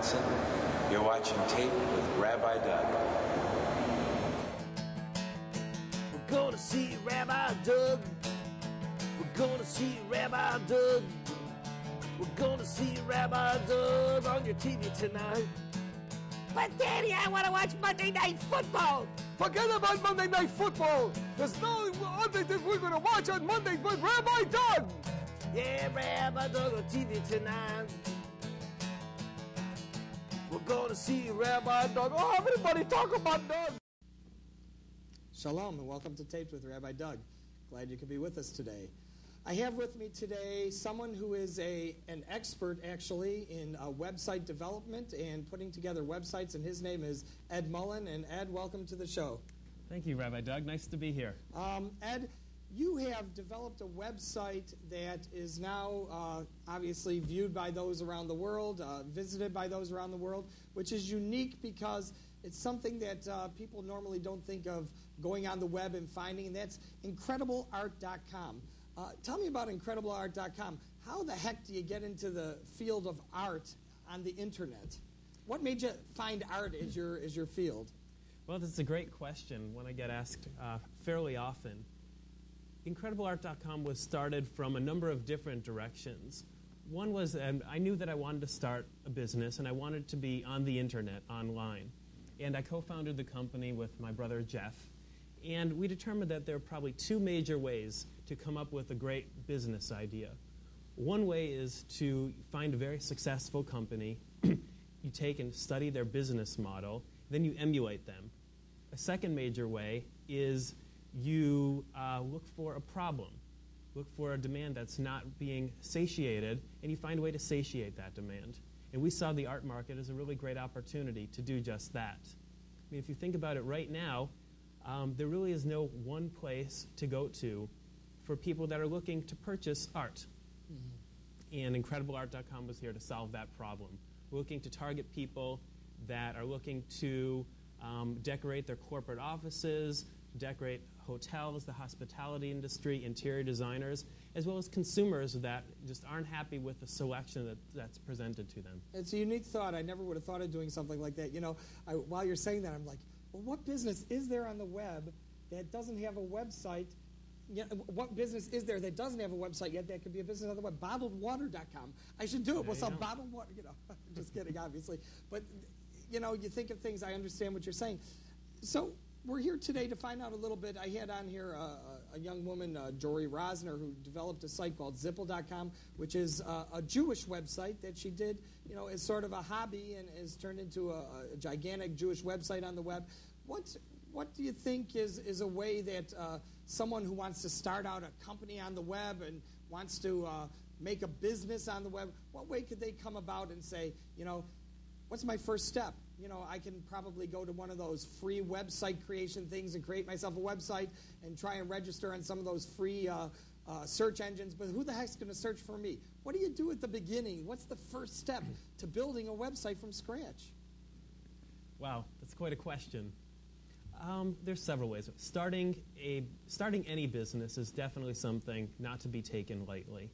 Wisconsin. You're watching Tape with Rabbi Doug. We're gonna see Rabbi Doug. We're gonna see Rabbi Doug. We're gonna see Rabbi Doug on your TV tonight. But Daddy, I want to watch Monday Night Football. Forget about Monday Night Football. There's no other thing we're going to watch on Monday but Rabbi Doug. Yeah, Rabbi Doug on TV tonight. We're gonna see Rabbi Doug. Oh, everybody talk about Doug. Shalom and welcome to Taped with Rabbi Doug. Glad you could be with us today. I have with me today someone who is an expert actually in website development and putting together websites, and his name is Ed Mullen. And Ed, welcome to the show. Thank you, Rabbi Doug. Nice to be here. Ed, you have developed a website that is now obviously viewed by those around the world, visited by those around the world, which is unique because it's something that people normally don't think of going on the web and finding, and that's IncredibleArt.com. Tell me about IncredibleArt.com. How the heck do you get into the field of art on the internet? What made you find art as your field? Well, this is a great question, one I get asked fairly often. IncredibleArt.com was started from a number of different directions. One was I knew that I wanted to start a business, and I wanted to be on the internet, online. And I co-founded the company with my brother Jeff. And we determined that there are probably two major ways to come up with a great business idea. One way is to find a very successful company. You take and study their business model, then you emulate them. A second major way is you look for a problem, look for a demand that's not being satiated, and you find a way to satiate that demand. And we saw the art market as a really great opportunity to do just that. I mean, if you think about it right now, there really is no one place to go to for people that are looking to purchase art. Mm-hmm. And IncredibleArt.com was here to solve that problem. We're looking to target people that are looking to decorate their corporate offices, decorate hotels, the hospitality industry, interior designers, as well as consumers that just aren't happy with the selection that's presented to them. It's a unique thought. I never would have thought of doing something like that. You know, while you're saying that, I'm like, well, what business is there on the web that doesn't have a website? What business is there that doesn't have a website yet that could be a business on the web? BottledWater.com. I should do it. We'll sell bottled water. You know, just kidding, obviously. But, you know, you think of things. I understand what you're saying. So we're here today to find out a little bit. I had on here a young woman, Jory Rosner, who developed a site called Zipple.com, which is a Jewish website that she did, you know, as sort of a hobby and has turned into a gigantic Jewish website on the web. What do you think is a way that someone who wants to start out a company on the web and wants to make a business on the web, what way could they come about and say, you know, what's my first step? You know, I can probably go to one of those free website creation things and create myself a website and try and register on some of those free search engines, but who the heck's going to search for me? What do you do at the beginning? What's the first step to building a website from scratch? Wow, that's quite a question. There's several ways. Starting any business is definitely something not to be taken lightly.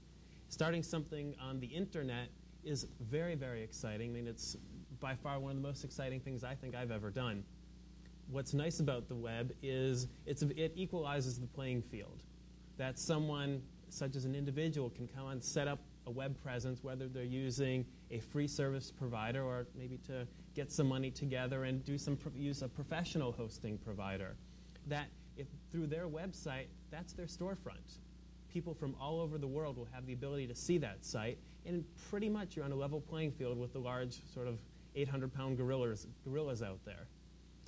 Starting something on the internet is very, very exciting. I mean, it's by far one of the most exciting things I think I've ever done. What's nice about the web is it equalizes the playing field. That someone, such as an individual, can come and set up a web presence, whether they're using a free service provider or maybe to get some money together and use a professional hosting provider. That if through their website, that's their storefront. People from all over the world will have the ability to see that site, and pretty much you're on a level playing field with the large sort of 800-pound gorillas out there.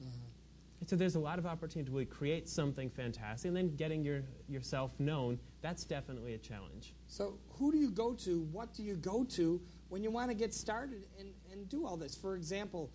Mm-hmm. So there's a lot of opportunity to really create something fantastic, and then getting yourself known, that's definitely a challenge. So who do you go to, what do you go to when you want to get started and do all this? For example,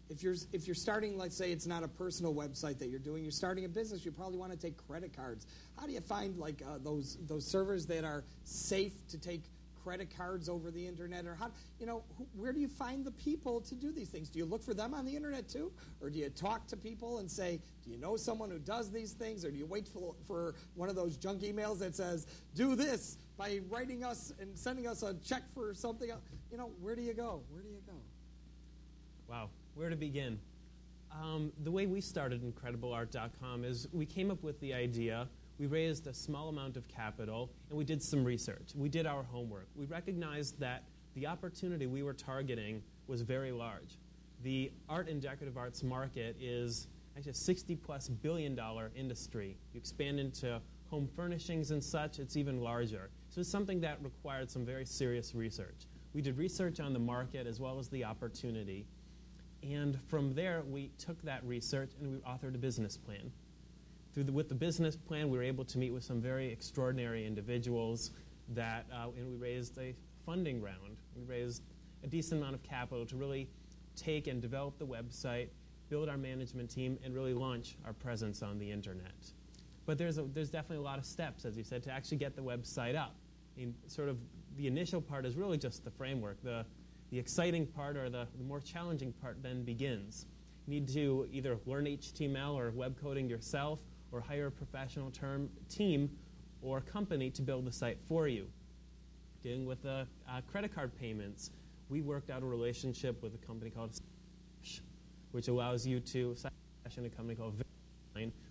if you're starting, let's say it's not a personal website that you're doing, you're starting a business, you probably want to take credit cards. How do you find like those servers that are safe to take credit cards over the internet? Or how, you know, where do you find the people to do these things? Do you look for them on the internet too? Or do you talk to people and say, do you know someone who does these things? Or do you wait for one of those junk emails that says, do this, by writing us and sending us a check for something else. Where do you go? Where do you go? Wow, where to begin? The way we started IncredibleArt.com is we came up with the idea, we raised a small amount of capital, and we did some research. We did our homework. We recognized that the opportunity we were targeting was very large. The art and decorative arts market is actually a $60+ billion industry. You expand into home furnishings and such, it's even larger. So it's something that required some very serious research. We did research on the market as well as the opportunity. And from there, we took that research and we authored a business plan. With the business plan, we were able to meet with some very extraordinary individuals and we raised a funding round. We raised a decent amount of capital to really take and develop the website, build our management team, and really launch our presence on the internet. But there's definitely a lot of steps, as you said, to actually get the website up. Sort of the initial part is really just the framework. The exciting part or the more challenging part then begins. You need to either learn HTML or web coding yourself or hire a professional team or company to build the site for you. Dealing with the credit card payments, we worked out a relationship with a company called which allows you to, and a company called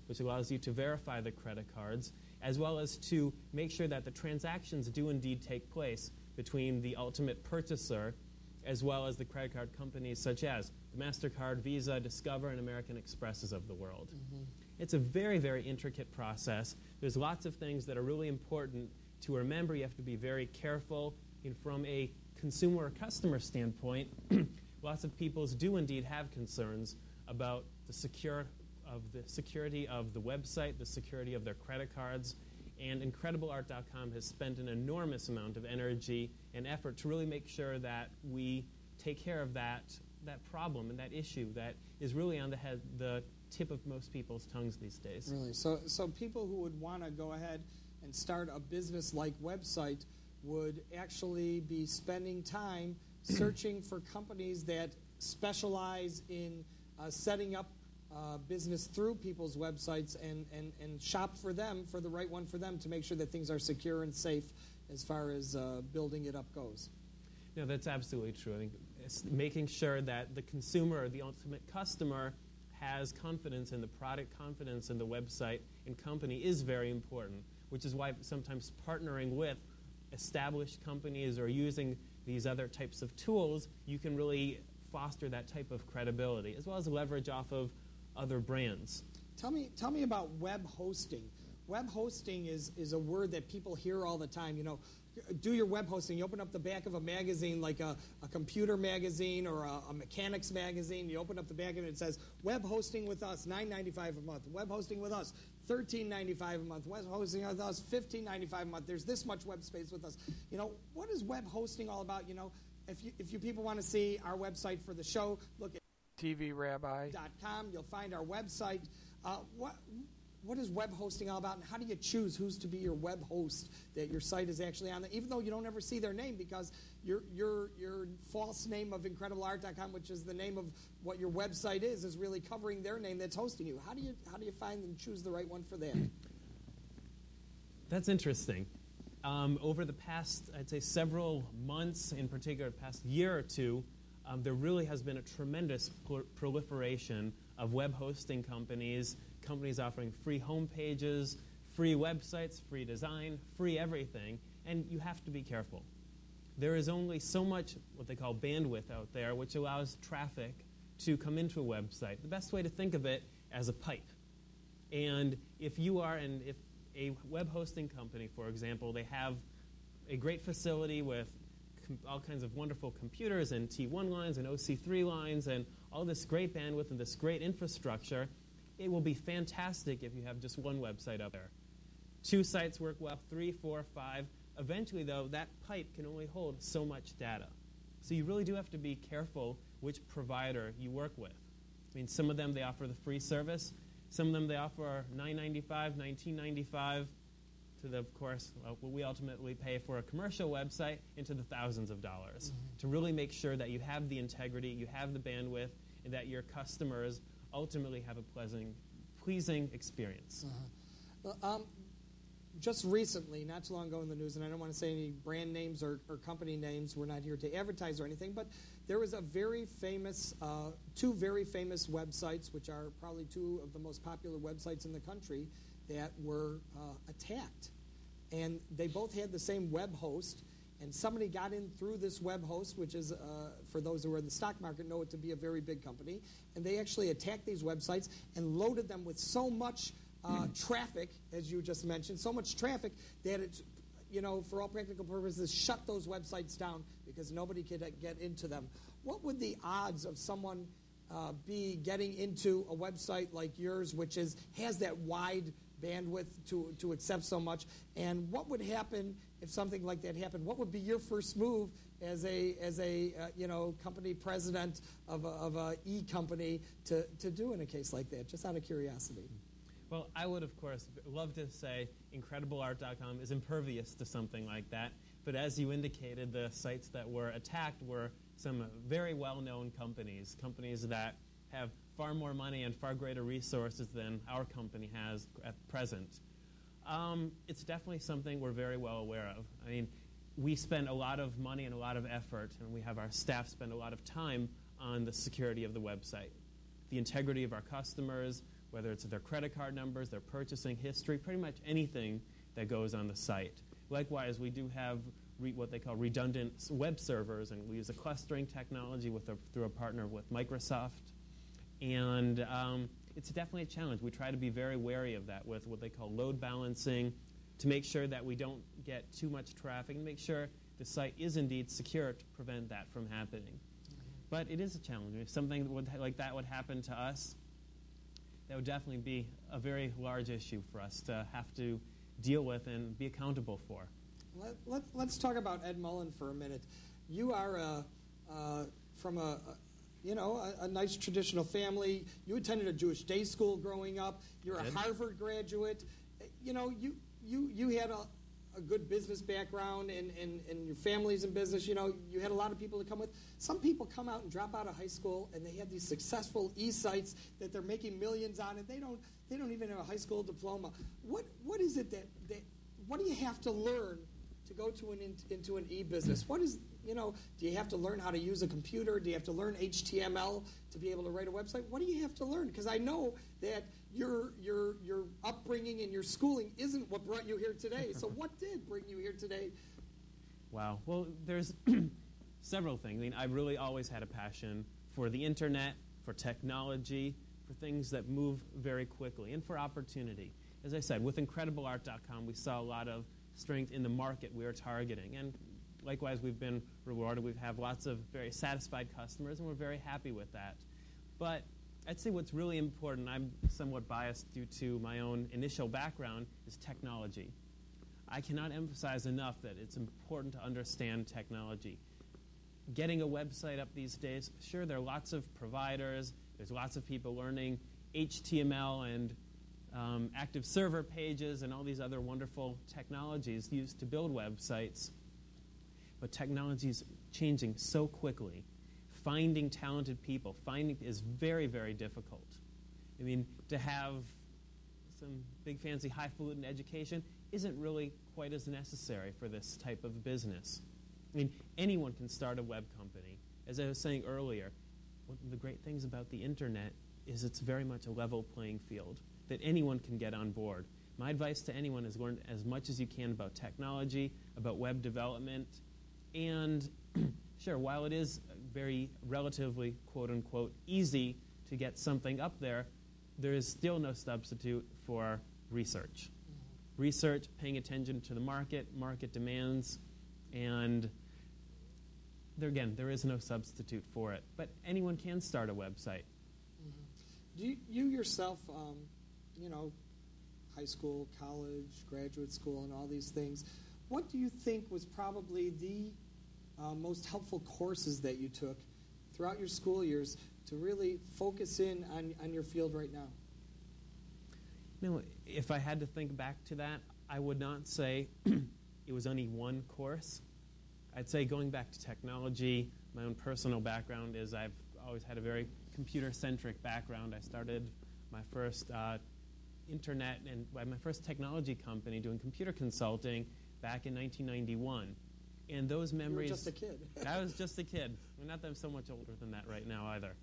which allows you to verify the credit cards, as well as to make sure that the transactions do indeed take place between the ultimate purchaser as well as the credit card companies such as the MasterCard, Visa, Discover, and American Expresses of the world. Mm-hmm. It's a very, very intricate process. There's lots of things that are really important to remember. You have to be very careful. From a consumer or customer standpoint, lots of people do indeed have concerns about the security of the website, the security of their credit cards, and IncredibleArt.com has spent an enormous amount of energy and effort to really make sure that we take care of that problem and that issue that is really on the tip of most people's tongues these days. Really? So people who would want to go ahead and start a business-like website would actually be spending time searching for companies that specialize in setting up business through people's websites and shop for them, for the right one for them, to make sure that things are secure and safe as far as building it up goes. No, that's absolutely true. I think it's making sure that the consumer or the ultimate customer has confidence in the product, confidence in the website and company is very important, which is why sometimes partnering with established companies or using these other types of tools, you can really foster that type of credibility, as well as leverage off of other brands. Tell me about web hosting. Web hosting is a word that people hear all the time. Do your web hosting. You open up the back of a magazine, like a computer magazine or a mechanics magazine. You open up the back and it says, web hosting with us, $9.95 a month. Web hosting with us, $13.95 a month. Web hosting with us, $15.95 a month. There's this much web space with us. What is web hosting all about? If you people want to see our website for the show, look at TVRabbi.com. You'll find our website. What is web hosting all about, and how do you choose who's to be your web host that your site is actually on, even though you don't ever see their name, because your false name of IncredibleArt.com, which is the name of what your website is really covering their name that's hosting you. How do you find and choose the right one for that? That's interesting. Over the past, I'd say, several months, in particular, the past year or two, there really has been a tremendous proliferation of web hosting companies offering free home pages, free websites, free design, free everything, and you have to be careful. There is only so much what they call bandwidth out there, which allows traffic to come into a website. The best way to think of it as a pipe. And if a web hosting company, for example, they have a great facility with all kinds of wonderful computers and T1 lines and OC3 lines and all this great bandwidth and this great infrastructure, it will be fantastic if you have just one website up there. 2 sites work well, 3, 4, 5. Eventually, though, that pipe can only hold so much data. So you really do have to be careful which provider you work with. I mean, some of them, they offer the free service. Some of them, they offer $9.95, $19.95 to of course, what we ultimately pay for a commercial website into the thousands of dollars to really make sure that you have the integrity, you have the bandwidth, and that your customers ultimately have a pleasing experience. just recently, not too long ago in the news, and I don't want to say any brand names or company names, we're not here to advertise or anything, but there was a very famous, two very famous websites, which are probably two of the most popular websites in the country, that were attacked. And they both had the same web host, and somebody got in through this web host, which is, for those who are in the stock market, know it to be a very big company, and they actually attacked these websites and loaded them with so much traffic, as you just mentioned, so much traffic that it's, for all practical purposes, shut those websites down because nobody could get into them. What would the odds of someone be getting into a website like yours, which has that wide bandwidth to accept so much? And what would happen if something like that happened? What would be your first move as a company president of a e-company to do in a case like that? Just out of curiosity. Well, I would, of course, love to say IncredibleArt.com is impervious to something like that. But as you indicated, the sites that were attacked were some very well-known companies that have far more money and far greater resources than our company has at present. It's definitely something we're very well aware of. I mean, we spend a lot of money and a lot of effort, and we have our staff spend a lot of time on the security of the website, the integrity of our customers, whether it's their credit card numbers, their purchasing history, pretty much anything that goes on the site. Likewise, we do have what they call redundant web servers, and we use a clustering technology through a partner with Microsoft. And it's definitely a challenge. We try to be very wary of that with what they call load balancing to make sure that we don't get too much traffic and make sure the site is indeed secure to prevent that from happening. But it is a challenge. If something like that would happen to us, that would definitely be a very large issue for us to have to deal with and be accountable for. Let's talk about Ed Mullen for a minute. You are from a nice traditional family. You attended a Jewish day school growing up. You're a Harvard graduate. You had a good business background, and your family's in business. You had a lot of people to come with. Some people come out and drop out of high school, and they have these successful e-sites that they're making millions on, and they don't even have a high school diploma. What is it that what do you have to learn to go into an e-business? What is, do you have to learn how to use a computer? Do you have to learn HTML to be able to write a website? What do you have to learn? Because I know that your upbringing and your schooling isn't what brought you here today. So what did bring you here today? Wow. Well, there's several things. I mean, I really always had a passion for the internet, for technology, for things that move very quickly, and for opportunity. As I said, with IncredibleArt.com, we saw a lot of strength in the market we are targeting. And likewise, we've been rewarded. We have lots of very satisfied customers, and we're very happy with that. But I'd say what's really important, I'm somewhat biased due to my own initial background, is technology. I cannot emphasize enough that it's important to understand technology. Getting a website up these days, sure, there are lots of providers. There's lots of people learning HTML and active server pages and all these other wonderful technologies used to build websites. But technology is changing so quickly. Finding talented people, is very, very difficult. I mean, to have some big, fancy, highfalutin education isn't really quite as necessary for this type of business. I mean, anyone can start a web company. As I was saying earlier, one of the great things about the internet is it's very much a level playing field that anyone can get on board. My advice to anyone is learn as much as you can about technology, about web development, and sure, while it is very relatively, quote-unquote, easy to get something up there, there is still no substitute for research. Mm-hmm. Research, paying attention to the market demands, and there is no substitute for it. But anyone can start a website. Mm-hmm. Do you yourself, high school, college, graduate school, and all these things, what do you think was probably the most helpful courses that you took throughout your school years to really focus in on your field right now? If I had to think back to that, I would not say it was only one course. I'd say going back to technology, my own personal background is I've always had a very computer-centric background. I started my first internet and my first technology company doing computer consulting back in 1991. And those memories... You were just a kid. I was just a kid. Well, not that I'm so much older than that right now either.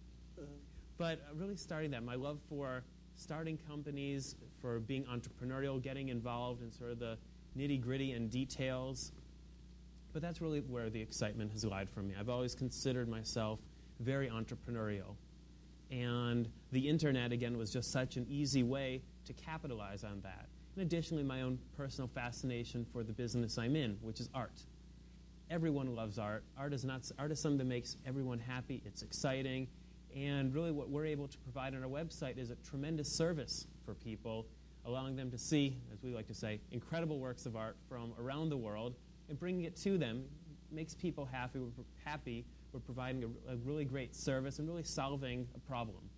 But really starting that, my love for starting companies, for being entrepreneurial, getting involved in sort of the nitty-gritty and details. But that's really where the excitement has lied for me. I've always considered myself very entrepreneurial. And the internet, again, was just such an easy way to capitalize on that. And additionally, my own personal fascination for the business I'm in, which is art. Everyone loves art. Art is something that makes everyone happy. It's exciting. And really what we're able to provide on our website is a tremendous service for people, allowing them to see, as we like to say, incredible works of art from around the world and bringing it to them. Makes people happy. We're providing a really great service and really solving a problem.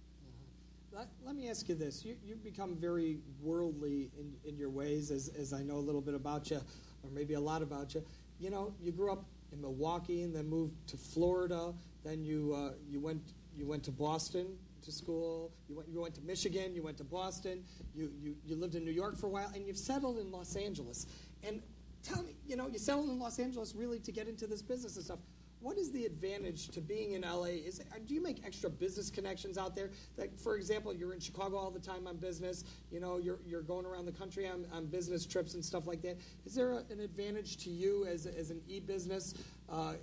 Let me ask you this. You've become very worldly in your ways, as I know a little bit about you, or maybe a lot about you. You know, you grew up in Milwaukee and then moved to Florida. Then you went to Boston to school. You went to Michigan. You went to Boston. You lived in New York for a while, and you've settled in Los Angeles. And tell me, you settled in Los Angeles really to get into this business and stuff. What is the advantage to being in LA? Do you make extra business connections out there? Like, for example, you're in Chicago all the time on business. You're going around the country on business trips and stuff like that. Is there an advantage to you as an e-business,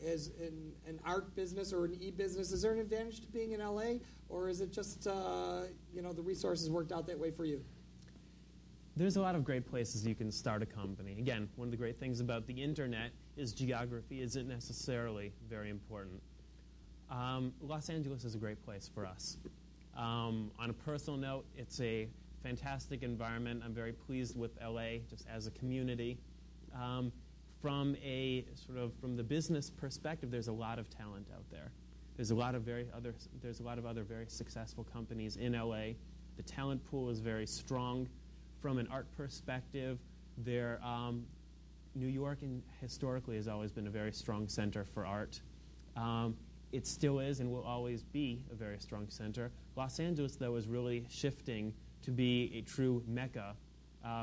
as an art business or an e-business? Is there an advantage to being in LA, or is it just the resources worked out that way for you? There's a lot of great places you can start a company. Again, one of the great things about the internet is geography isn't necessarily very important. Los Angeles is a great place for us. On a personal note, it's a fantastic environment. I'm very pleased with LA just as a community. From the business perspective, there's a lot of talent out there. There's a lot of other very successful companies in LA. The talent pool is very strong. From an art perspective, New York historically has always been a very strong center for art. It still is and will always be a very strong center. Los Angeles, though, is really shifting to be a true mecca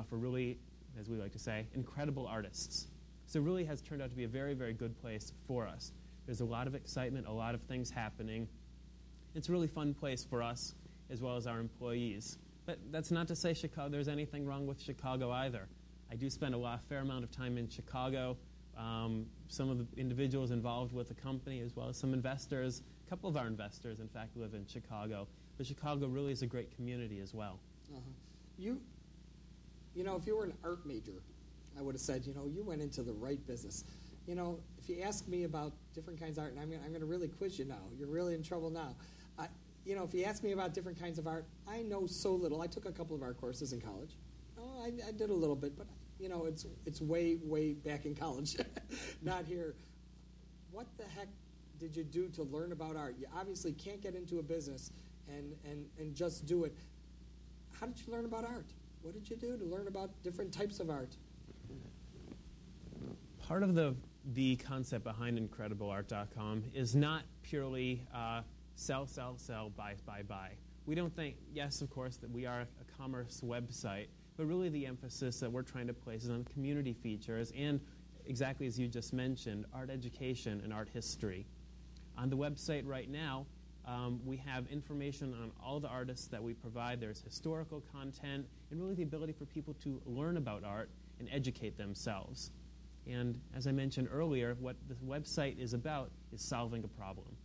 for really, as we like to say, incredible artists. So it really has turned out to be a very, very good place for us. There's a lot of excitement, a lot of things happening. It's a really fun place for us as well as our employees. But that's not to say there's anything wrong with Chicago either. I do spend a fair amount of time in Chicago. Some of the individuals involved with the company, as well as some investors, a couple of our investors, in fact, live in Chicago. But Chicago really is a great community as well. If you were an art major, I would have said, you went into the right business. If you ask me about different kinds of art, and I'm going to really quiz you now. You're really in trouble now. If you ask me about different kinds of art, I know so little. I took a couple of art courses in college. I did a little bit, but it's way, way back in college, not here. What the heck did you do to learn about art? You obviously can't get into a business and just do it. How did you learn about art? What did you do to learn about different types of art? Part of the concept behind IncredibleArt.com is not purely sell, buy. We don't think, yes, of course, that we are a commerce website, but really the emphasis that we're trying to place is on community features and, exactly as you just mentioned, art education and art history. On the website right now, we have information on all the artists that we provide. There's historical content and really the ability for people to learn about art and educate themselves. And as I mentioned earlier, what the website is about is solving a problem.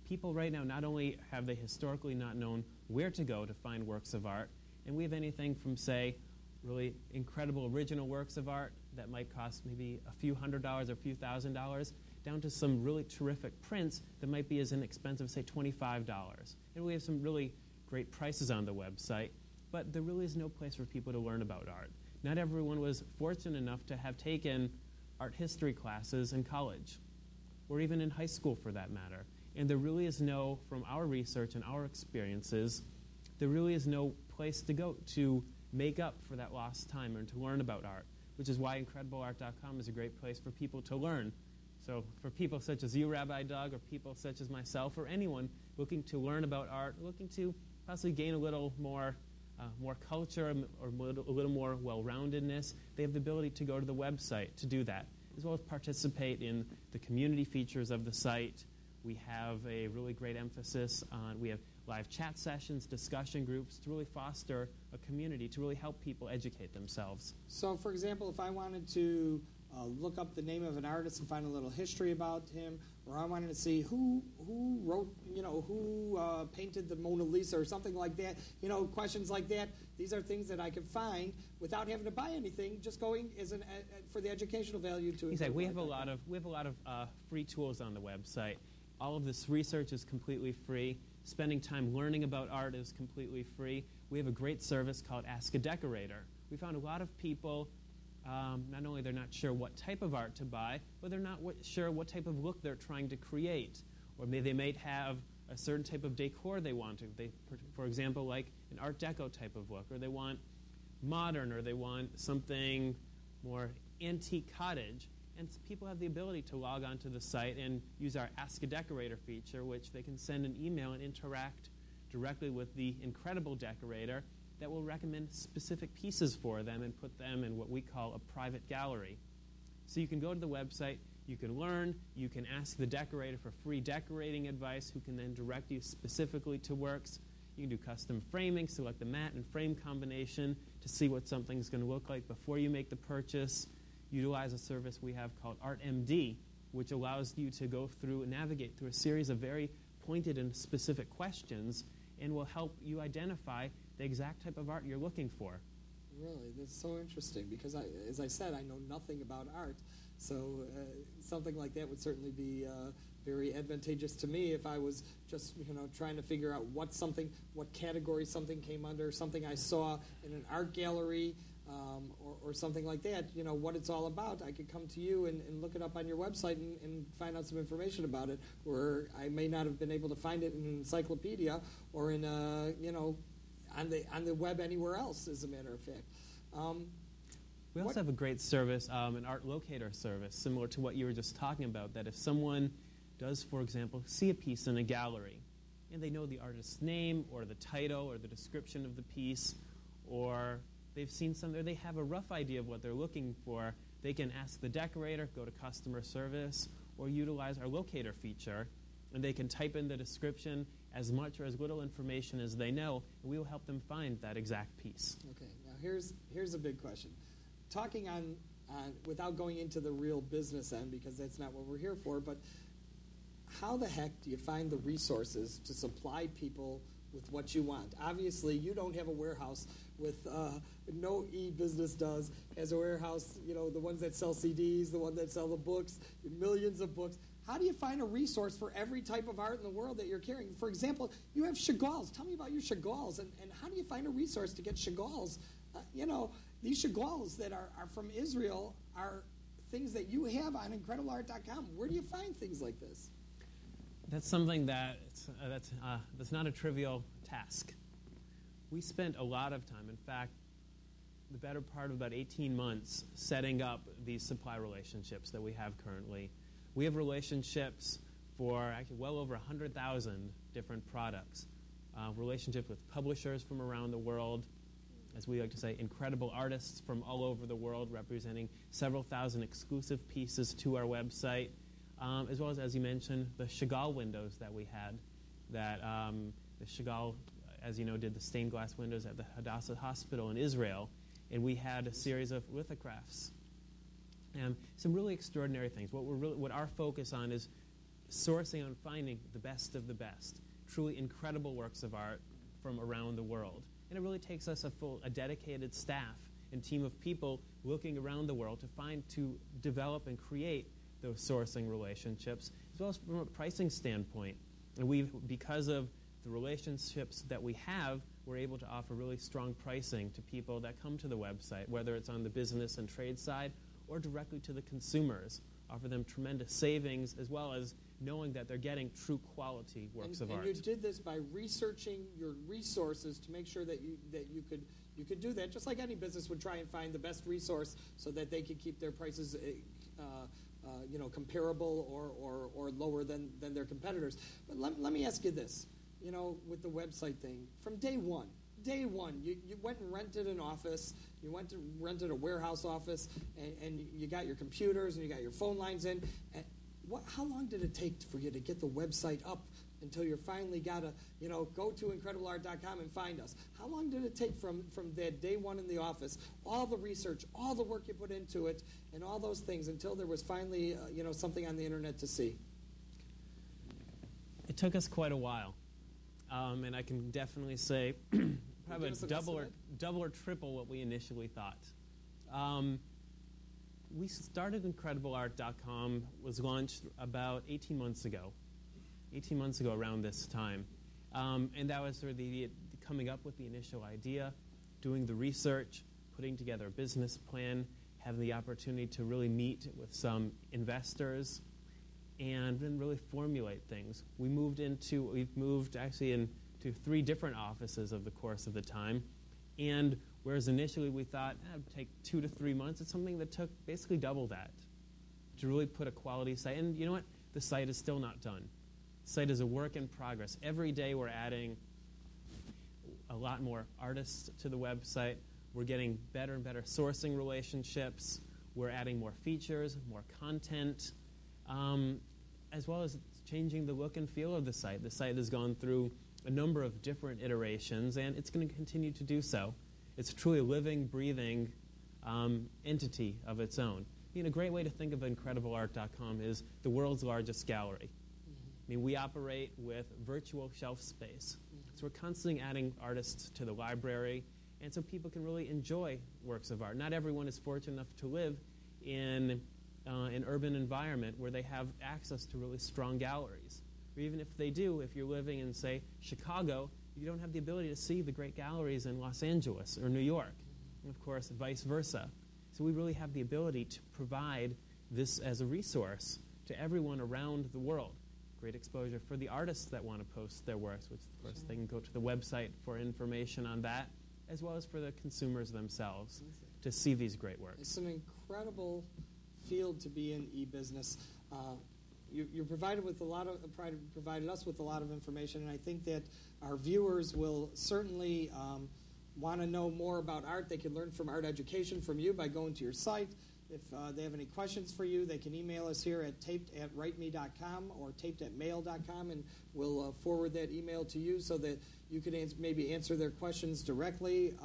People right now, not only have they historically not known where to go to find works of art, and we have anything from, say, really incredible original works of art that might cost maybe a few $100s or a few $1,000s, down to some really terrific prints that might be as inexpensive, say, $25. And we have some really great prices on the website, but there really is no place for people to learn about art. Not everyone was fortunate enough to have taken art history classes in college, or even in high school for that matter. And there really is from our research and our experiences, there really is no place to go to make up for that lost time or to learn about art, which is why IncredibleArt.com is a great place for people to learn. So for people such as you, Rabbi Doug, or people such as myself, or anyone looking to learn about art, looking to possibly gain a little more more culture or a little more well-roundedness, they have the ability to go to the website to do that, as well as participate in the community features of the site. We have a really great emphasis on, we have live chat sessions, discussion groups to really foster a community, to really help people educate themselves. So, for example, if I wanted to look up the name of an artist and find a little history about him, or I wanted to see who wrote, who painted the Mona Lisa or something like that, questions like that, these are things that I can find without having to buy anything, just going as for the educational value to. Exactly. We have a lot of free tools on the website. All of this research is completely free. Spending time learning about art is completely free. We have a great service called Ask a Decorator. We found a lot of people, not only they're not sure what type of art to buy, but they're not sure what type of look they're trying to create. Or they might have a certain type of decor they want to. For example, like an Art Deco type of look, or they want modern, or they want something more antique cottage. And people have the ability to log onto the site and use our Ask a Decorator feature, which they can send an email and interact directly with the incredible decorator that will recommend specific pieces for them and put them in what we call a private gallery. So you can go to the website, you can learn, you can ask the decorator for free decorating advice, who can then direct you specifically to works. You can do custom framing, select the mat and frame combination to see what something's going to look like before you make the purchase. Utilize a service we have called ArtMD, which allows you to go through and navigate through a series of very pointed and specific questions and will help you identify the exact type of art you're looking for. Really, that's so interesting because, as I said, I know nothing about art, so something like that would certainly be very advantageous to me if I was just trying to figure out what category something came under, something I saw in an art gallery. Or something like that, what it's all about. I could come to you and look it up on your website and find out some information about it, where I may not have been able to find it in an encyclopedia or in on the web anywhere else, as a matter of fact. We also have a great service, an art locator service, similar to what you were just talking about, that if someone does, for example, see a piece in a gallery, and they know the artist's name or the title or the description of the piece, or they've seen something, or they have a rough idea of what they're looking for, they can ask the decorator, go to customer service, or utilize our locator feature, and they can type in the description, as much or as little information as they know, and we will help them find that exact piece. Okay, now here's a big question. Talking on without going into the real business end, because that's not what we're here for, but how the heck do you find the resources to supply people with what you want? Obviously, you don't have a warehouse with no e-business has a warehouse, the ones that sell CDs, the ones that sell the books, millions of books. How do you find a resource for every type of art in the world that you're carrying? For example, you have Chagall's. Tell me about your Chagall's, and how do you find a resource to get Chagall's? These Chagall's that are from Israel are things that you have on IncredibleArt.com. Where do you find things like this? That's something that's not a trivial task. We spent a lot of time, in fact, the better part of about 18 months, setting up these supply relationships that we have currently. We have relationships for actually well over 100,000 different products. Relationships with publishers from around the world, as we like to say, incredible artists from all over the world, representing several thousand exclusive pieces to our website, as well as you mentioned, the Chagall windows that we had, that the Chagall, as you know, did the stained glass windows at the Hadassah Hospital in Israel, and we had a series of lithographs. Some really extraordinary things. What our focus on is sourcing and finding the best of the best, truly incredible works of art from around the world. And it really takes us a dedicated staff and team of people looking around the world to develop and create those sourcing relationships, as well as from a pricing standpoint. And because of the relationships that we have, we're able to offer really strong pricing to people that come to the website, whether it's on the business and trade side or directly to the consumers, offer them tremendous savings, as well as knowing that they're getting true quality works of art. And you did this by researching your resources to make sure that you could do that, just like any business would try and find the best resource so that they could keep their prices comparable or lower than their competitors. But let me ask you this, with the website thing, from day one, day one, you went and rented an office, you went to rented a warehouse office, and you got your computers and you got your phone lines in. And how long did it take for you to get the website up until you finally got to, go to IncredibleArt.com and find us? How long did it take from that day one in the office, all the research, all the work you put into it, and all those things until there was finally, something on the internet to see? It took us quite a while. And I can definitely say probably double or triple what we initially thought. We started IncredibleArt.com, was launched about 18 months ago around this time. And that was sort of the coming up with the initial idea, doing the research, putting together a business plan, having the opportunity to really meet with some investors, and then really formulate things. We've moved actually into 3 different offices over the course of the time. And whereas initially we thought it would take 2 to 3 months, it's something that took basically double that to really put a quality site. And you know what? The site is still not done. The site is a work in progress. Every day we're adding a lot more artists to the website. We're getting better and better sourcing relationships. We're adding more features, more content, as well as changing the look and feel of the site. The site has gone through a number of different iterations, and it's going to continue to do so. It's truly a living, breathing entity of its own. A great way to think of IncredibleArt.com is the world's largest gallery. We operate with virtual shelf space. So we're constantly adding artists to the library, and so people can really enjoy works of art. Not everyone is fortunate enough to live in an urban environment where they have access to really strong galleries. Or even if they do, if you're living in, say, Chicago, you don't have the ability to see the great galleries in Los Angeles or New York, and of course, vice versa. So we really have the ability to provide this as a resource to everyone around the world. Great exposure for the artists that want to post their works, which of course they can go to the website for information on that, as well as for the consumers themselves to see these great works. It's an incredible field to be in e-business. You're provided us with a lot of information, and I think that our viewers will certainly want to know more about art. They can learn from art education from you by going to your site. If they have any questions for you, they can email us here at taped@writeme.com or taped@mail.com, and we'll forward that email to you so that you can maybe answer their questions directly.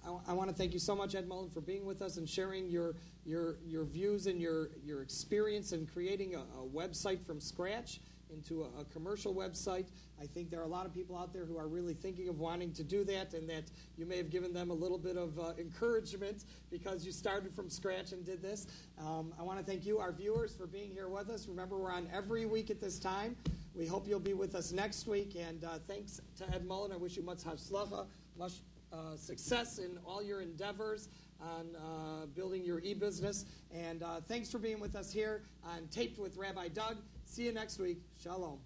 I want to thank you so much, Ed Mullen, for being with us and sharing your views and your experience in creating a website from scratch into a commercial website. I think there are a lot of people out there who are really thinking of wanting to do that, and that you may have given them a little bit of encouragement because you started from scratch and did this. I want to thank you, our viewers, for being here with us. Remember, we're on every week at this time. We hope you'll be with us next week, and thanks to Ed Mullen. I wish you much hatzlacha, much success in all your endeavors on building your e-business. And thanks for being with us here on Taped with Rabbi Doug. See you next week. Shalom.